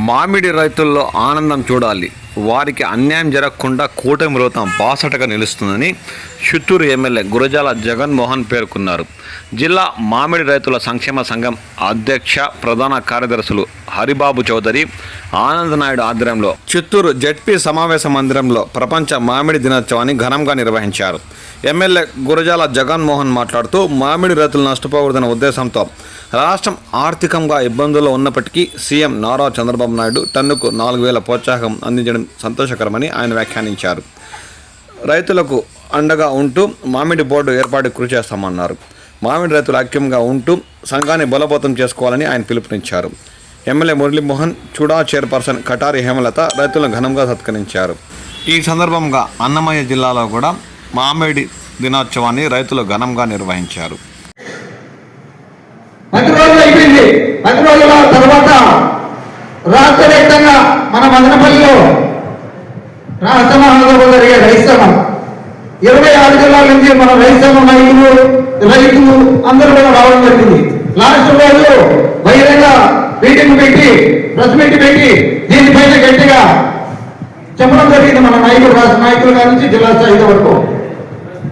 మామిడి రైతుల్లో ఆనందం చూడాలి, వారికి అన్యాయం జరగకుండా కూటమి ప్రభుత్వం బాసటగా నిలుస్తుందని చిత్తూరు ఎమ్మెల్యే గురజాల జగన్మోహన్ పేర్కొన్నారు. జిల్లా మామిడి రైతుల సంక్షేమ సంఘం అధ్యక్ష ప్రధాన కార్యదర్శులు హరిబాబు చౌదరి, ఆనంద్ నాయుడు ఆధ్వర్యంలో చిత్తూరు జెడ్పీ సమావేశ మందిరంలో ప్రపంచ మామిడి దినోత్సవాన్ని ఘనంగా నిర్వహించారు. ఎమ్మెల్యే గురజాల జగన్మోహన్ మాట్లాడుతూ మామిడి రైతులు నష్టపోకూడదన్న ఉద్దేశంతో రాష్ట్రం ఆర్థికంగా ఇబ్బందుల్లో ఉన్నప్పటికీ సీఎం నారా చంద్రబాబు నాయుడు టన్నుకు 4,000 ప్రోత్సాహం అందించడం సంతోషకరమని ఆయన వ్యాఖ్యానించారు. రైతులకు అండగా ఉంటూ మామిడి బోర్డు ఏర్పాటుకు కృషి చేస్తామన్నారు. మామిడి రైతులు ఐక్యంగా ఉంటూ సంఘాన్ని బలోపేతం చేసుకోవాలని ఆయన పిలుపునిచ్చారు. ఎమ్మెల్యే మురళీమోహన్, చూడా చైర్పర్సన్ కటారి హేమలత రైతులను ఘనంగా సత్కరించారు. ఈ సందర్భంగా అన్నమయ్య జిల్లాలో కూడా మామిడి దినోత్సవాన్ని రైతులు ఘనంగా నిర్వహించారు. 10 రోజులు అయిపోయింది. 10 రోజుల తర్వాత రాష్ట్ర వ్యాప్తంగా మన మదనపల్లిలో రాష్ట్ర మహాసభ జరిగే రైతు సంఘం 26 జిల్లాల నుంచి మన రైతు సంఘం రైతులు అందరూ కూడా రావడం జరిగింది. లాస్ట్ రోజు బహిరంగ మీటింగ్ పెట్టి ప్రెస్ మీట్ పెట్టి దీనిపైన గట్టిగా చెప్పడం జరిగింది. మన నాయకులు, రాష్ట్ర నాయకుల గారి నుంచి జిల్లా స్థాయి వరకు.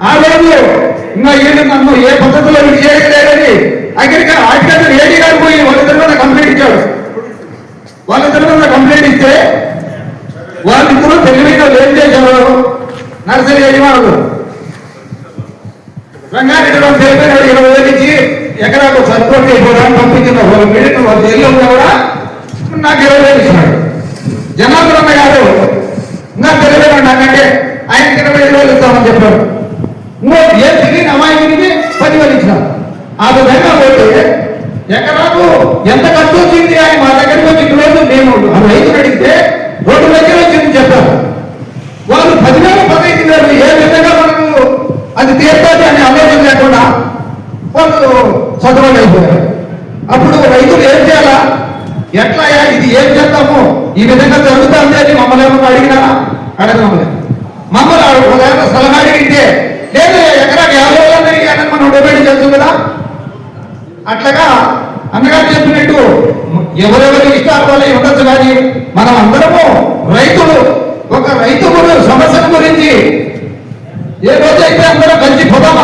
ఆ రోజు ఇంకా ఏడు నన్ను ఏ పద్ధతిలో ఇది చేయలేదని అగ్రికల్చర్ ఏడీ గారు పోయి వాళ్ళిద్దరి మీద కంప్లైంట్ ఇచ్చాడు. వాళ్ళిద్దరి మీద కంప్లైంట్ ఇస్తే వాళ్ళిద్దరూ తెలివిగా ఏం చేశారు, నర్సరీ యజమానులు రంగారెడ్డిలో తెలిపారు. 20,000 ఇచ్చి ఎకరాకు సర్కోట్ అయిపోవడానికి పంపించినారు. వాళ్ళ మీడియా వాళ్ళ జైల్లో ఉన్నా కూడా నాకు 20,000 ఇచ్చినాడు. జనార్దన్ గారు ఇంకా తెలియదు నాకంటే ఆయనకి 25,000 ఇస్తామని చెప్పారు. ఇంకో ఏ తెలియని అమాయకునికి 10,000 ఇచ్చినారు. ఆ విధంగా పోతే ఎకరాకు ఎంత ఖర్చు వచ్చింది అని మా దగ్గరికి వచ్చి రోజు మేము రైతులు అడిగితే 2 లక్షలు వచ్చిందని చెప్పారు. వాళ్ళు 10,000 15,000 ఏ విధంగా మనకు అది తీర్చాలి అనే ఆలోచన లేకుండా వాళ్ళు చదవలు అయిపోయారు. అప్పుడు రైతులు ఏం చేయాలా, ఎట్లా ఇది ఏం చేస్తాము, ఈ విధంగా జరుగుతుంది అని మమ్మల్ని ఏమన్నా అడిగినారా? అడగలేదు. మమ్మల్ని ఒకవేళ సలహా అడిగితే లేదు ఎకరాకి 50,000 పెరిగానని మనం డిమాండ్ చేస్తాం కదా. అట్లాగా అన్నగారు చెప్పినట్టు ఎవరెవరి ఇష్టాల వల్ల ఉండొచ్చు, కానీ మనం అందరము రైతులు ఒక రైతు సమస్యల గురించి ఏ రోజైతే అందరూ కలిసి పోదాం